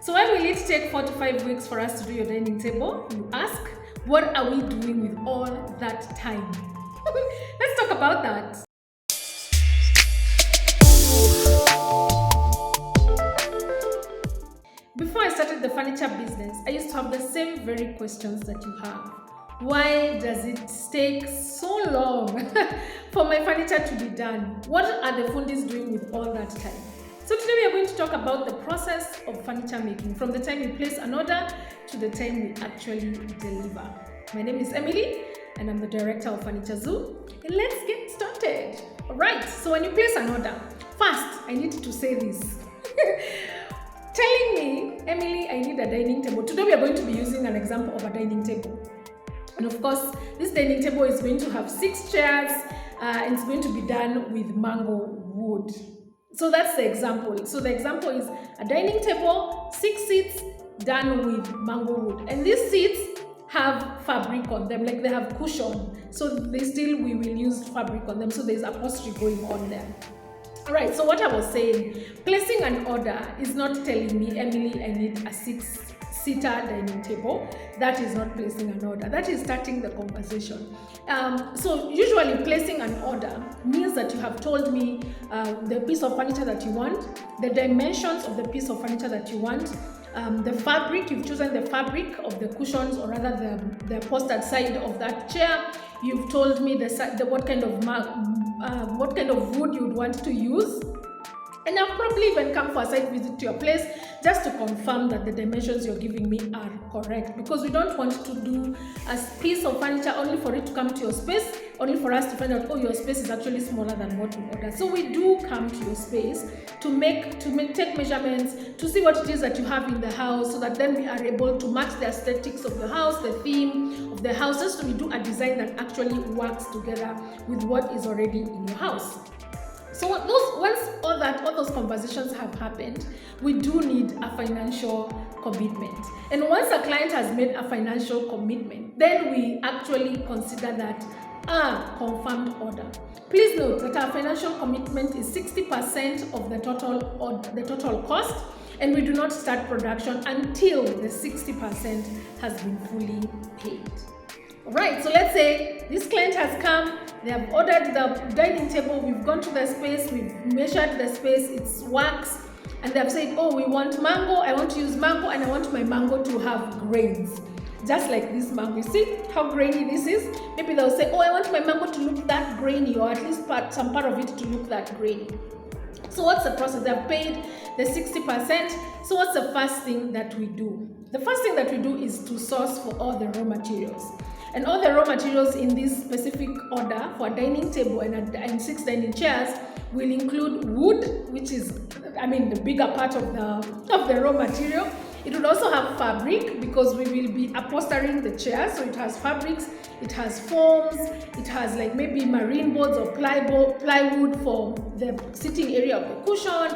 So why will it take 4 to 5 weeks for us to do your dining table? You ask, what are we doing with all that time? Let's talk about that. Before I started the furniture business, I used to have the same very questions that you have. Why does it take so long for my furniture to be done? What are the fundis doing with all that time? So today we are going to talk about the process of furniture making, from the time you place an order to the time we actually deliver. My name is Emily and I'm the director of Furniture Zoo. And let's get started. Alright, so when you place an order, first I need to say this. Telling me, Emily, I need a dining table. Today we are going to be using an example of a dining table. And of course, this dining table is going to have 6 chairs and it's going to be done with mango wood. So that's the example. So the example is a dining table, 6 seats done with mango wood. And these seats have fabric on them, like they have cushion. So we will use fabric on them. So there's upholstery going on there. Alright, so what I was saying, placing an order is not telling me, Emily, I need a 6-seater dining table. That is not placing an order. That is starting the conversation. So usually placing an order means that you have told me the piece of furniture that you want, the dimensions of the piece of furniture that you want, the fabric, you've chosen the fabric of the cushions, or rather the upholstered side of that chair. You've told me what kind of wood you'd want to use. And I've probably even come for a site visit to your place just to confirm that the dimensions you're giving me are correct, because we don't want to do a piece of furniture only for it to come to your space, only for us to find out, oh, your space is actually smaller than what we ordered. So we do come to your space to take measurements, to see what it is that you have in the house, so that then we are able to match the aesthetics of the house, the theme of the house, just so we do a design that actually works together with what is already in your house. So once all those conversations have happened, we do need a financial commitment. And once a client has made a financial commitment, then we actually consider that a confirmed order. Please note that our financial commitment is 60% of the total cost, and we do not start production until the 60% has been fully paid. Alright, so let's say this client has come, they have ordered the dining table, we've gone to the space, we've measured the space, it works, and they've said, oh, we want mango, I want to use mango, and I want my mango to have grains. Just like this mango. You see how grainy this is? Maybe they'll say, oh, I want my mango to look that grainy, or at least some part of it to look that grainy. So what's the process? They've paid the 60%. So what's the first thing that we do? The first thing that we do is to source for all the raw materials. And all the raw materials in this specific order for a dining table and 6 dining chairs will include wood, which is, the bigger part of the raw material. It would also have fabric, because we will be upholstering the chair. So it has fabrics, it has foams, it has like maybe marine boards or plywood for the sitting area of the cushion.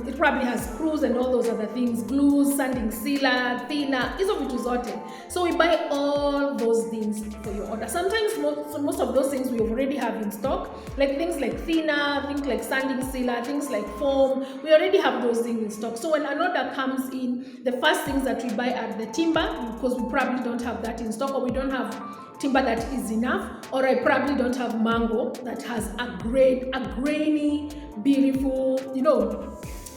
It probably has screws and all those other things, glues, sanding sealer, thinner, hizo vitu zote. So we buy all those things for your order. Sometimes most of those things we already have in stock, like things like thinner, things like sanding sealer, things like foam. We already have those things in stock. So when an order comes in, the first things that we buy are the timber, because we probably don't have that in stock, or we don't have timber that is enough, or I probably don't have mango that has a grainy, beautiful,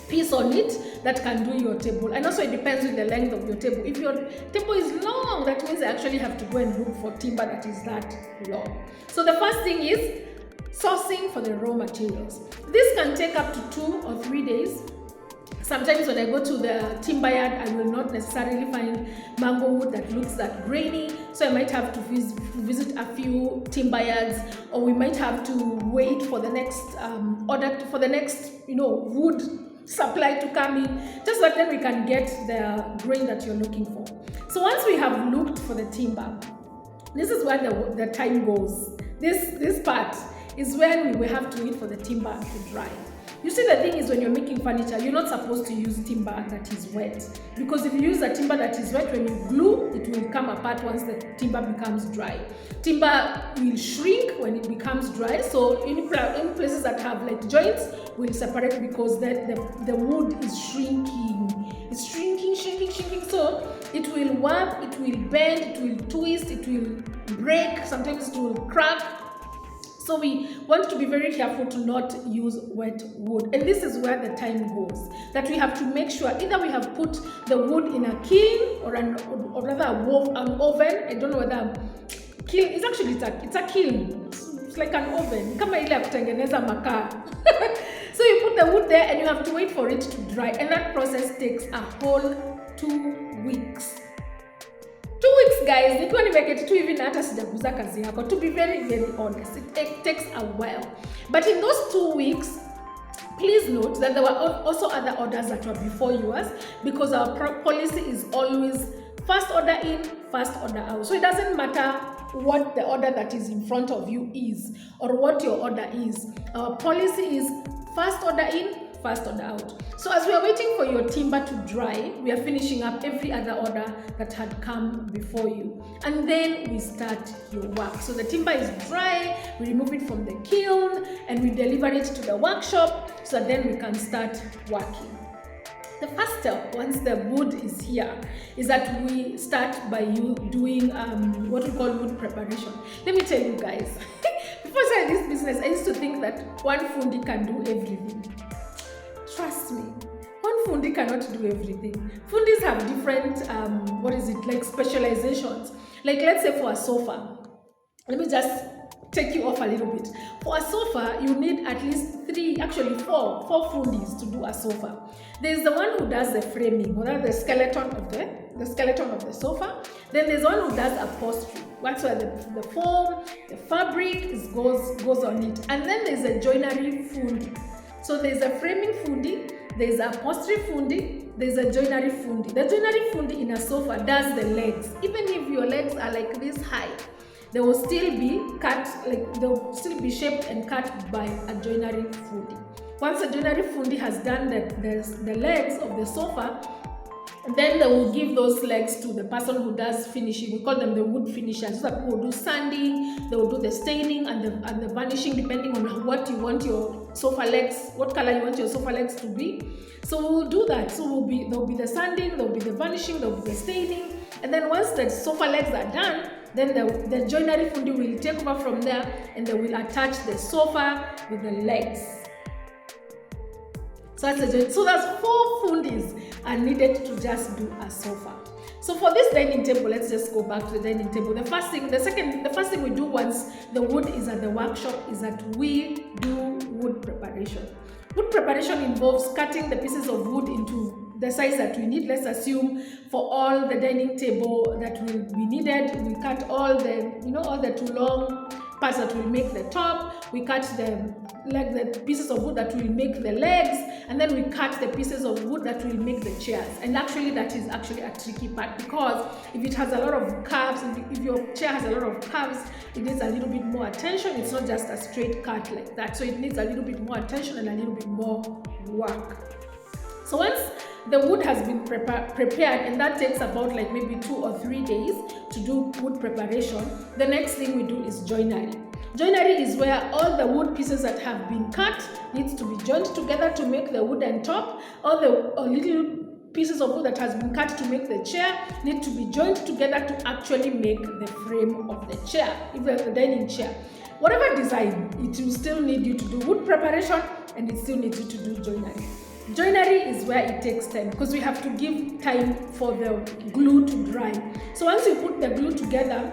piece on it that can do your table. And also it depends on the length of your table. If your table is long, that means I actually have to go and look for timber that is that long. So the first thing is sourcing for the raw materials. This can take up to 2 or 3 days. Sometimes when I go to the timber yard, I will not necessarily find mango wood that looks that grainy. So I might have to visit a few timber yards, or we might have to wait for the next wood supply to come in, just so that then we can get the grain that you're looking for. So once we have looked for the timber, this is where the time goes. This part is when we will have to wait for the timber to dry. You see, the thing is, when you're making furniture, you're not supposed to use timber that is wet, because if you use a timber that is wet, when you glue, it will come apart once the timber becomes dry. Timber will shrink when it becomes dry, so any places that have like joints will separate, because the wood is shrinking. It's shrinking It will warp, it will bend, it will twist, it will break, sometimes it will crack. So we want to be very careful to not use wet wood. And this is where the time goes, that we have to make sure either we have put the wood in a kiln or rather an oven. I don't know whether kiln is actually, it's a kiln. It's like an oven. Kama ile ya kutengeneza makaa. So you put the wood there and you have to wait for it to dry. And that process takes a whole 2 weeks. 2 weeks, guys. Nikiwa nimeketi tu hivi na hata sijaguza kazi yako. To be very, very honest, it takes a while. But in those 2 weeks, please note that there were also other orders that were before yours, because our policy is always first order in, first order out. So it doesn't matter what the order that is in front of you is or what your order is. Our policy is first order in, first order out. So as we are waiting for your timber to dry, we are finishing up every other order that had come before you. And then we start your work. So the timber is dry, we remove it from the kiln and we deliver it to the workshop so that then we can start working. The first step, once the wood is here, is that we start by doing what we call wood preparation. Let me tell you guys, before I started this business, I used to think that one fundi can do everything. Trust me, one fundi cannot do everything. Fundis have different, specializations. Like let's say for a sofa, let me just take you off a little bit. For a sofa, you need at least four fundis to do a sofa. There's the one who does the framing, or the skeleton of the sofa. Then there's one who does upholstery. That's where the foam, the fabric goes on it. And then there's a joinery fundi. So there's a framing fundi, there's a upholstery fundi, there's a joinery fundi. The joinery fundi in a sofa does the legs. Even if your legs are like this high, they will still be cut, they'll still be shaped and cut by a joinery fundi. Once a joinery fundi has done the legs of the sofa, then they will give those legs to the person who does finishing. We call them the wood finishers. So people will do sanding, they will do the staining and the varnishing, depending on what you want your sofa legs, what color you want your sofa legs to be. So we'll do that. So there will be the sanding, there will be the varnishing, there will be the staining. And then once the sofa legs are done, then the joinery fundi will take over from there and they will attach the sofa with the legs. So there's 4 fundis are needed to just do a sofa. So for this dining table, let's just go back to the dining table. The first thing we do once the wood is at the workshop is that we do wood preparation. Wood preparation involves cutting the pieces of wood into the size that we need. Let's assume for all the dining table that will be needed, we cut all the 2 long parts that will make the top, we cut the pieces of wood that will make the legs, and then we cut the pieces of wood that will make the chairs. And actually that is actually a tricky part, because if it has a lot of curves, if your chair has a lot of curves, it needs a little bit more attention. It's not just a straight cut like that, so it needs a little bit more attention and a little bit more work. So once the wood has been prepared, and that takes about maybe 2 or 3 days to do wood preparation, the next thing we do is joinery. Joinery is where all the wood pieces that have been cut needs to be joined together to make the wooden top. All the little pieces of wood that has been cut to make the chair need to be joined together to actually make the frame of the chair, even the dining chair. Whatever design, it will still need you to do wood preparation, and it still needs you to do joinery. Joinery is where it takes time, because we have to give time for the glue to dry. So once you put the glue together,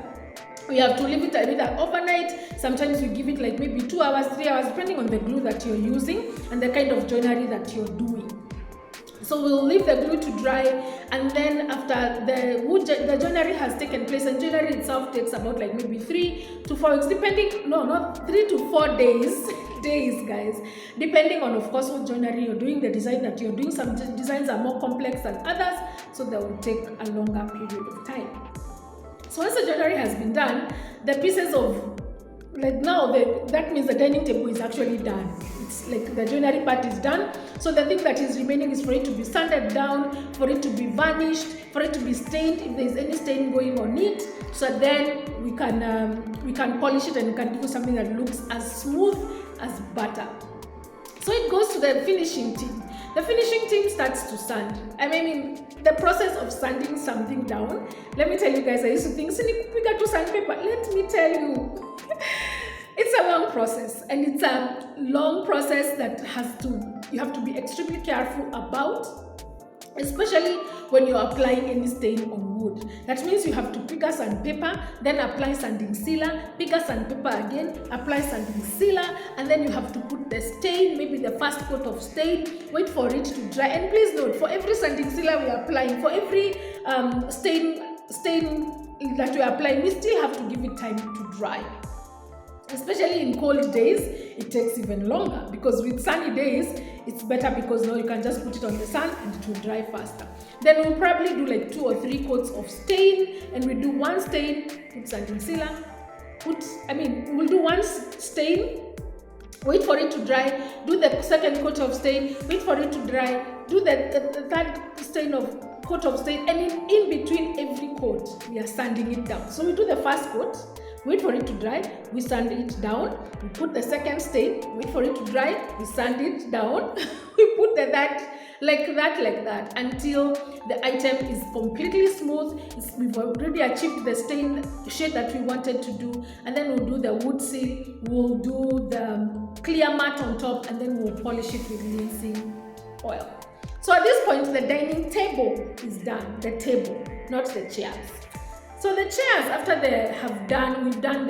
we have to leave it either overnight. Sometimes we give it maybe 2 hours, 3 hours, depending on the glue that you're using and the kind of joinery that you're doing. So we'll leave the glue to dry, and then after the joinery has taken place, and joinery itself takes about maybe 3 to 4 weeks, depending, no, not 3 to 4 days, guys, depending on, of course, what joinery you're doing, the design that you're doing. Some designs are more complex than others, so that will take a longer period of time. So once the joinery has been done, the pieces of that means the dining table is actually done. It's the joinery part is done. So the thing that is remaining is for it to be sanded down, for it to be varnished, for it to be stained if there is any stain going on it. So then we can polish it and we can do something that looks as smooth as butter. So it goes to the finishing team. The finishing team starts to sand. I mean, the process of sanding something down, let me tell you guys, I used to think, we got to sandpaper. Let me tell you, it's a long process, and it's a long process that you have to be extremely careful about, especially when you're applying any stain on wood. That means you have to pick a sandpaper, then apply sanding sealer, pick a sandpaper again, apply sanding sealer, and then you have to put the stain, maybe the first coat of stain, wait for it to dry. And please note, for every sanding sealer we are applying, for every stain that we are applying, we still have to give it time to dry. Especially in cold days, it takes even longer, because with sunny days, it's better because now you can just put it on the sun and it will dry faster. Then we'll probably do like 2 or 3 coats of stain, and we do one stain, put sanding sealer, we'll do one stain, wait for it to dry, do the second coat of stain, wait for it to dry, do the third coat of stain, and in between every coat, we are sanding it down. So we do the first coat, wait for it to dry, we sand it down, we put the second stain, wait for it to dry, we sand it down, we put the that, like that, until the item is completely smooth. We've already achieved the stain shade that we wanted to do, and then we'll do the wood seal, we'll do the clear matte on top, and then we'll polish it with linseed oil. So at this point, the dining table is done, the table, not the chairs. So the chairs, after we've done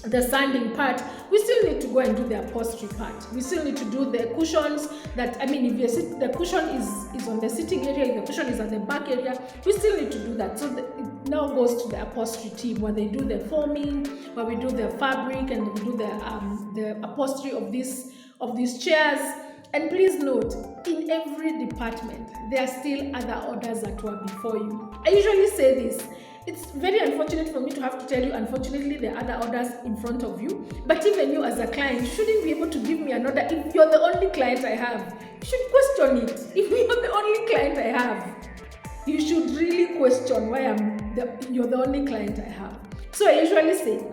the sanding part, we still need to go and do the upholstery part. We still need to do the cushions if the cushion is on the sitting area, if the cushion is at the back area, we still need to do that. So it now goes to the upholstery team, where they do the foaming, where we do the fabric, and we do the upholstery of these chairs. And please note, in every department, there are still other orders that were before you. I usually say this. It's very unfortunate for me to have to tell you, unfortunately, there are other orders in front of you. But even you as a client shouldn't be able to give me an order if you're the only client I have. You should question it. If you're the only client I have, you should really question why you're the only client I have. So I usually say,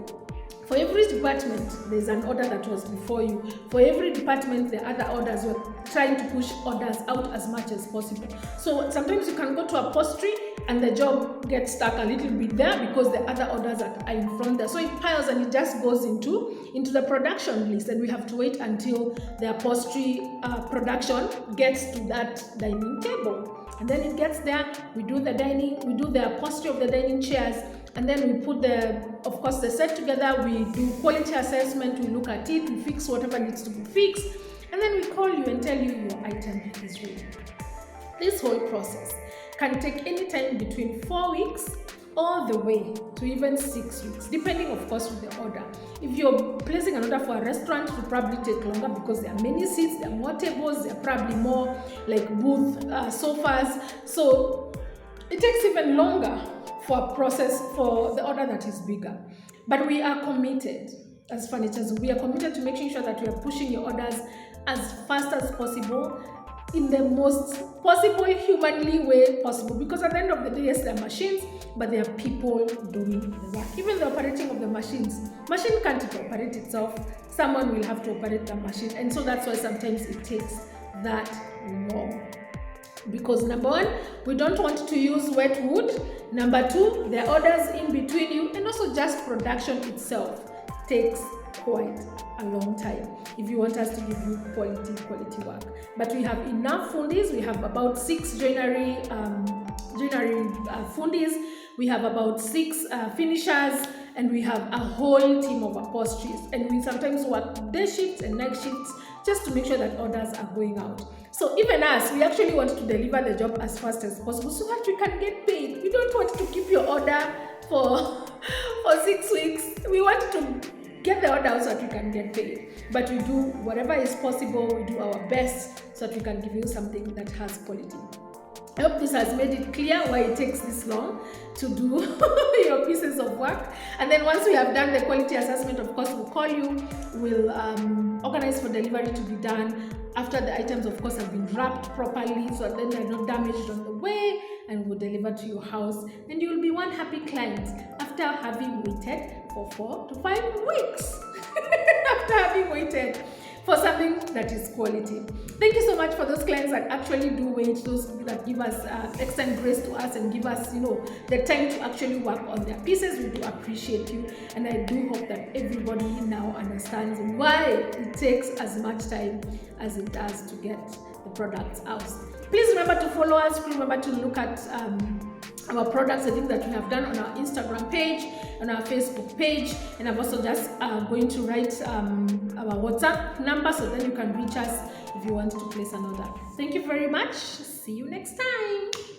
for every department, there's an order that was before you. For every department, the other orders were trying to push orders out as much as possible. So sometimes you can go to upholstery and the job gets stuck a little bit there because the other orders are in front there. So it piles and it just goes into the production list, and we have to wait until the upholstery production gets to that dining table. And then it gets there, we do the upholstery of the dining chairs, and then we put the set together, we do quality assessment, we look at it, we fix whatever needs to be fixed, and then we call you and tell you your item is ready. This whole process can take any time between 4 weeks all the way to even 6 weeks, depending of course with the order. If you're placing an order for a restaurant, it will probably take longer because there are many seats, there are more tables, there are probably more like booth sofas. So it takes even longer for the order that is bigger. But we are committed as Furnitures. We are committed to making sure that we are pushing your orders as fast as possible, in the most possible humanly way possible, because at the end of the day, yes, there are machines, but there are people doing the work. Even the operating of the machine can't operate itself. Someone will have to operate the machine, and so that's why sometimes it takes that long. Because number one, we don't want to use wet wood. Number two, the orders in between you, and also just production itself takes quite a long time if you want us to give you quality work. But we have enough fundis. We have about 6 joinery fundis. We have about 6 finishers, and we have a whole team of upholsteries. And we sometimes work day shifts and night shifts just to make sure that orders are going out. So even us, we actually want to deliver the job as fast as possible so that we can get paid. We don't want to keep your order for 6 weeks. We want to get the order so that we can get paid. But we do whatever is possible. We do our best so that we can give you something that has quality. I hope this has made it clear why it takes this long to do your pieces of work. And then once we have done the quality assessment, of course, we'll call you. We'll organize for delivery to be done after the items, of course, have been wrapped properly so that then they're not damaged on the way, and we'll deliver to your house. And you'll be one happy client after having waited for 4 to 5 weeks. After having waited for something that is quality. Thank you so much for those clients that actually do wait, those that give us extend grace to us and give us, the time to actually work on their pieces. We do appreciate you, and I do hope that everybody now understands why it takes as much time as it does to get the products out. Please remember to follow us. Please remember to look at our products, the things that we have done on our Instagram page, on our Facebook page, and I'm also just going to write our WhatsApp number so then you can reach us if you want to place an order. Thank you very much. See you next time.